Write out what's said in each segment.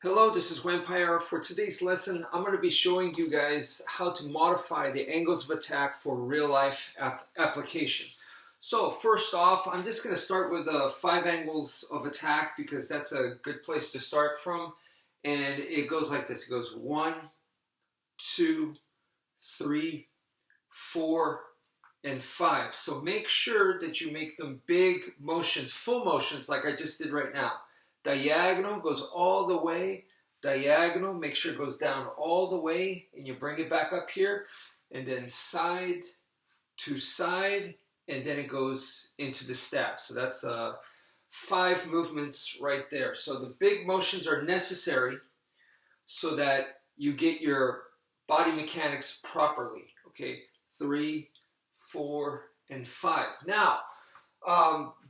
Hello, this is Wmpyr. For today's lesson, I'm going to be showing you guys how to modify the angles of attack for real-life application. So first off, I'm just going to start with 5 angles of attack because that's a good place to start from. And it goes like this. It goes 1, 2, 3, 4, and 5. So make sure that you make them big motions, full motions like I just did right now. Diagonal goes all the way, diagonal, make sure it goes down all the way, and you bring it back up here, and then side to side, and then it goes into the stab. So that's 5 movements right there. So the big motions are necessary so that you get your body mechanics properly. Okay, 3, 4, and 5. Now,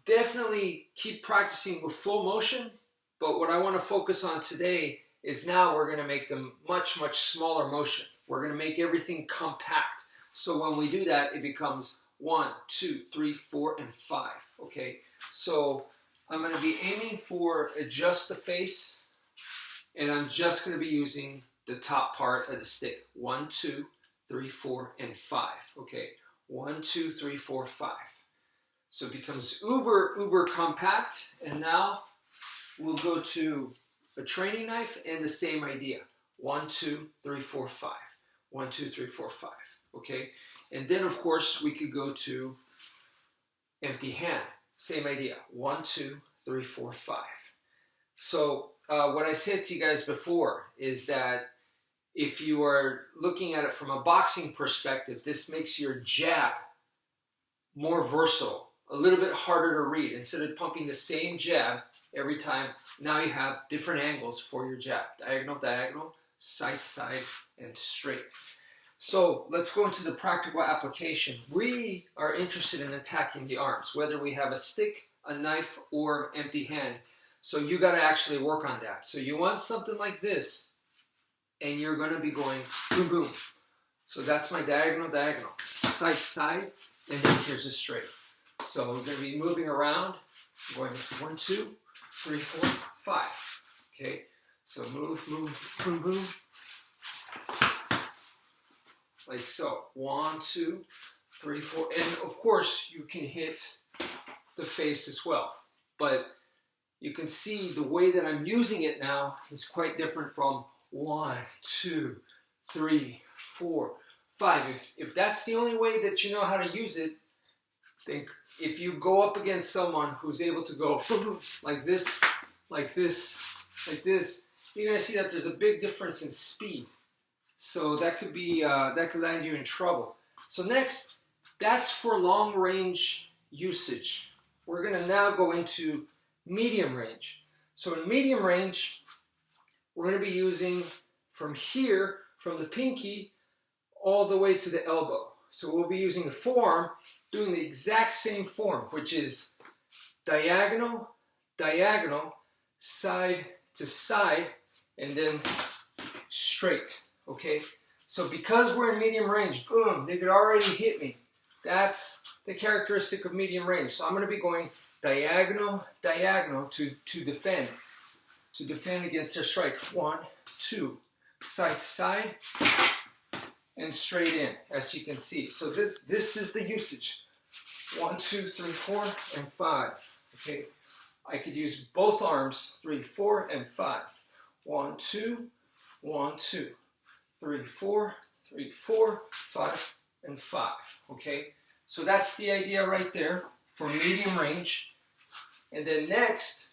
definitely keep practicing with full motion, but what I want to focus on today is now we're going to make them much smaller motion. We're going to make everything compact. So when we do that, it becomes 1, 2, 3, 4, and 5. Okay, so I'm going to be aiming for adjust the face, and I'm just going to be using the top part of the stick. 1, 2, 3, 4, and 5. Okay, 1, 2, 3, 4, 5. So it becomes uber compact, and now we'll go to a training knife and the same idea. 1, 2, 3, 4, 5. 1, 2, 3, 4, 5. Okay, and then of course we could go to empty hand. Same idea. 1, 2, 3, 4, 5. So what I said to you guys before is that if you are looking at it from a boxing perspective, this makes your jab more versatile. A little bit harder to read. Instead of pumping the same jab every time, now you have different angles for your jab. Diagonal, diagonal, side to side, and straight. So let's go into the practical application. We are interested in attacking the arms, whether we have a stick, a knife, or empty hand. So you got to actually work on that. So you want something like this, and you're going to be going boom, boom. So that's my diagonal, diagonal, side to side, and then here's a straight. So we're going to be moving around, going 1, 2, 3, 4, 5. Okay, so move, boom, boom, like so. 1, 2, 3, 4, and of course you can hit the face as well. But you can see the way that I'm using it now is quite different from 1, 2, 3, 4, 5. If that's the only way that you know how to use it, think if you go up against someone who's able to go like this, like this, like this, you're going to see that there's a big difference in speed. So that could be that could land you in trouble. So next, that's for long range usage. We're going to now go into medium range. So in medium range, we're going to be using from here, from the pinky, all the way to the elbow. So we'll be using the forearm, doing the exact same form, which is diagonal, diagonal, side to side, and then straight, okay? So because we're in medium range, boom, they could already hit me. That's the characteristic of medium range. So I'm going to be going diagonal, diagonal to defend against their strike. 1, 2, side to side, and straight in, as you can see. So this is the usage. 1, 2, 3, 4, and 5. Okay, I could use both arms. 3, 4, and 5. 1, 2, 1, 2, 3, 4, 3, 4, 5, and 5. Okay, so that's the idea right there for medium range. And then next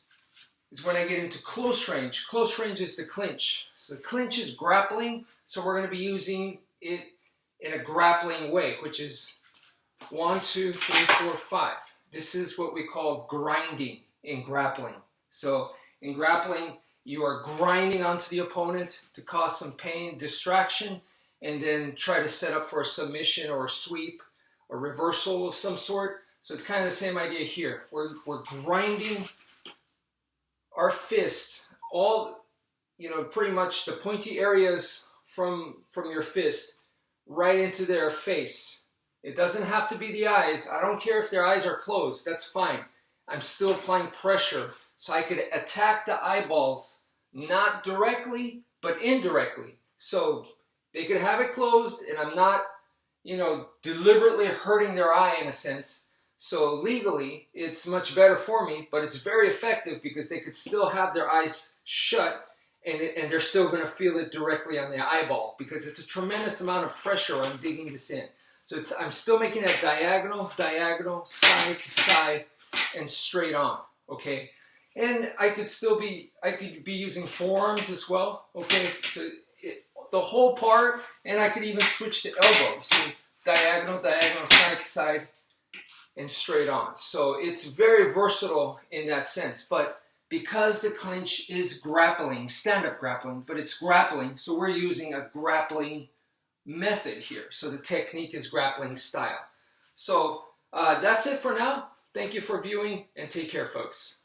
is when I get into close range. Close range is the clinch. So clinch is grappling. So we're going to be using it in a grappling way, which is 1, 2, 3, 4, 5. This is what we call grinding in grappling. So in grappling, you are grinding onto the opponent to cause some pain, distraction, and then try to set up for a submission or a sweep, a reversal of some sort. So it's kind of the same idea here. We're grinding our fists, all, pretty much the pointy areas from your fist right into their face. It doesn't have to be the eyes. I don't care if their eyes are closed. That's fine. I'm still applying pressure so I could attack the eyeballs not directly, but indirectly. So they could have it closed and I'm not, you know, deliberately hurting their eye in a sense. So legally, it's much better for me, but it's very effective because they could still have their eyes shut and they're still going to feel it directly on the eyeball because it's a tremendous amount of pressure on digging this in. So I'm still making that diagonal, side to side, and straight on, okay? And I could be using forearms as well, okay? So the whole part, and I could even switch to elbow. See, diagonal, side to side, and straight on. So it's very versatile in that sense, but because the clinch is grappling, stand-up grappling, but it's grappling, so we're using a grappling method here. So the technique is grappling style. So that's it for now. Thank you for viewing and take care, folks.